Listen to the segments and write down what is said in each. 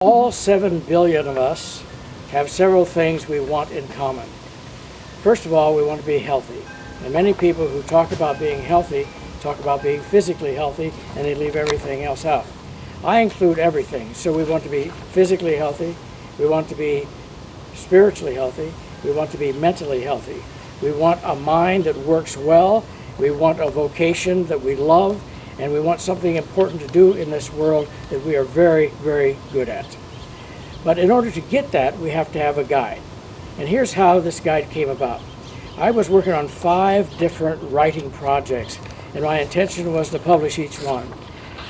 All 7 billion of us have several things we want in common. First of all, we want to be healthy. And many people who talk about being healthy talk about being physically healthy, and they leave everything else out. I include everything. So we want to be physically healthy, we want to be spiritually healthy, we want to be mentally healthy. We want a mind that works well, we want a vocation that we love, and we want something important to do in this world that we are very, very good at. But in order to get that, we have to have a guide. And here's how this guide came about. I was working on 5 different writing projects, and my intention was to publish each one.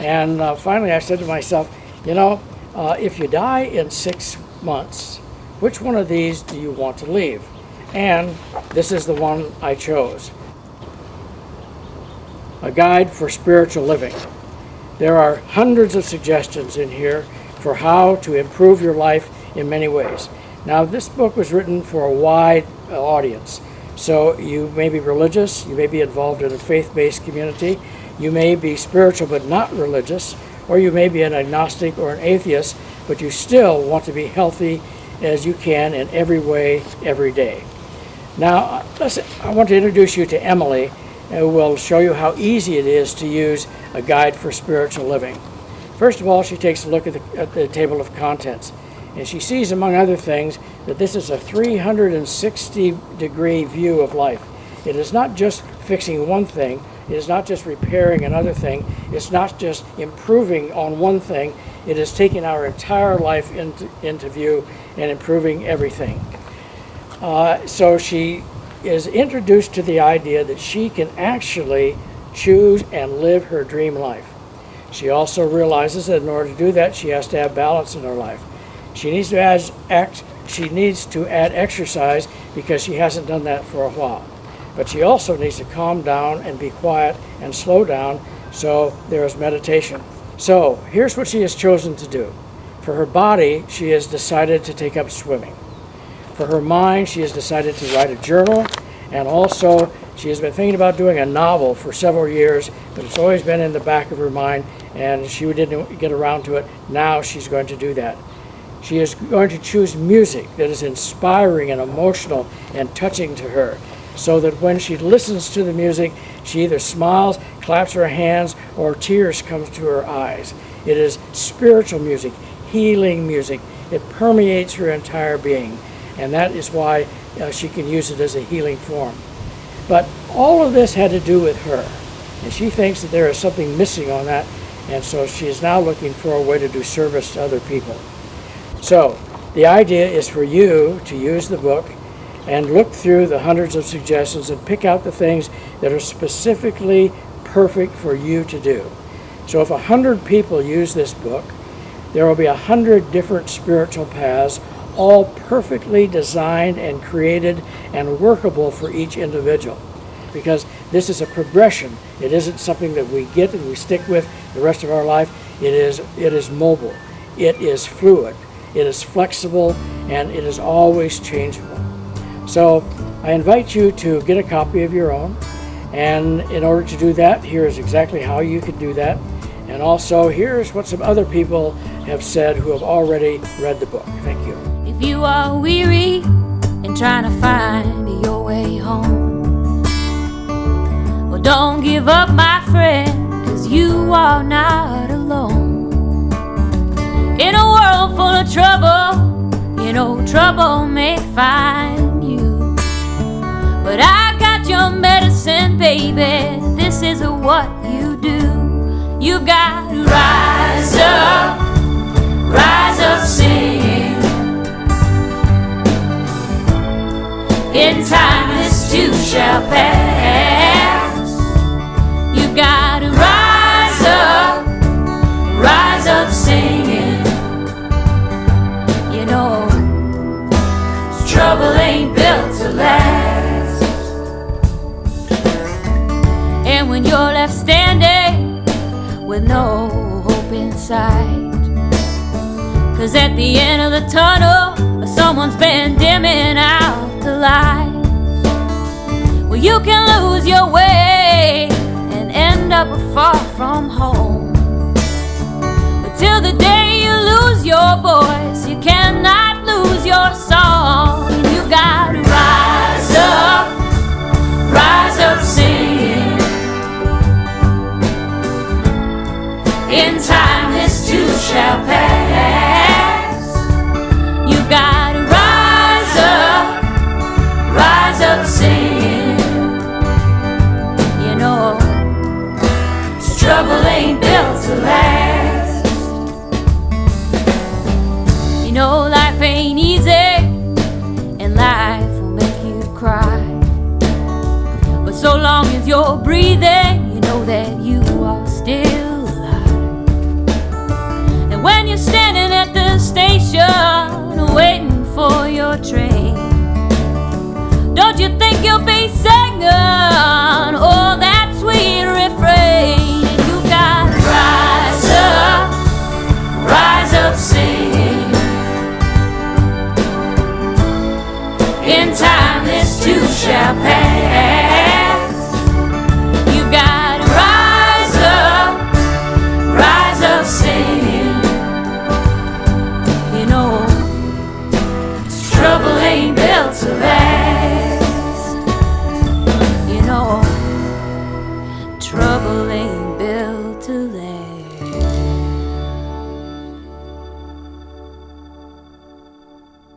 And finally I said to myself, if you die in 6 months, which one of these do you want to leave? And this is the one I chose. A guide for spiritual living. There are hundreds of suggestions in here for how to improve your life in many ways. Now, this book was written for a wide audience. So you may be religious, you may be involved in a faith-based community, you may be spiritual but not religious, or you may be an agnostic or an atheist, but you still want to be healthy as you can in every way, every day. Now, I want to introduce you to Emily, who will show you how easy it is to use a guide for spiritual living. First of all, she takes a look at the table of contents, and she sees, among other things, that this is a 360-degree view of life. It is not just fixing one thing, it is not just repairing another thing, it's not just improving on one thing, it is taking our entire life into view and improving everything. So she is introduced to the idea that she can actually choose and live her dream life. She also realizes that in order to do that, she has to have balance in her life. She needs to add exercise because she hasn't done that for a while. But she also needs to calm down and be quiet and slow down, so there is meditation. So here's what she has chosen to do. For her body, she has decided to take up swimming. For her mind, she has decided to write a journal, and also she has been thinking about doing a novel for several years, but it's always been in the back of her mind, and she didn't get around to it. Now she's going to do that. She is going to choose music that is inspiring and emotional and touching to her, so that when she listens to the music, she either smiles, claps her hands, or tears come to her eyes. It is spiritual music, healing music. It permeates her entire being. And that is why she can use it as a healing form. But all of this had to do with her. And she thinks that there is something missing on that. And so she is now looking for a way to do service to other people. So the idea is for you to use the book and look through the hundreds of suggestions and pick out the things that are specifically perfect for you to do. So if 100 people use this book, there will be 100 different spiritual paths, all perfectly designed and created and workable for each individual. Because this is a progression. It isn't something that we get and we stick with the rest of our life. It is mobile. It is fluid. It is flexible, and it is always changeable. So I invite you to get a copy of your own. And in order to do that, here is exactly how you can do that. And also, here's what some other people have said who have already read the book. Thank you. If you are weary and trying to find your way home, well, don't give up, my friend, 'cause you are not alone. In a world full of trouble, trouble may find you, but I got your medicine, baby. This is what you do. You've got to rise up singing. In time this too shall pass. You've got to rise up singing. Trouble ain't built to last. And when you're left standing with no hope in sight, 'cause at the end of the tunnel someone's been dimming out the light, well, you can lose your way and end up far from home. But till the day you lose your voice, you cannot lose your song. You gotta rise up singing. In time this too shall pass. You gotta rise up singing. You know, trouble ain't built to last. You know, life ain't easy, and life will make you cry. But so long as you're breathing, you know that you are still alive. And when you're standing at the station waiting for your train, don't you think you'll be singing oh that sweet refrain? You gotta rise up singing. In time this too shall pass. You gotta rise up singing. You know, trouble ain't built to last. You know, trouble ain't built to last.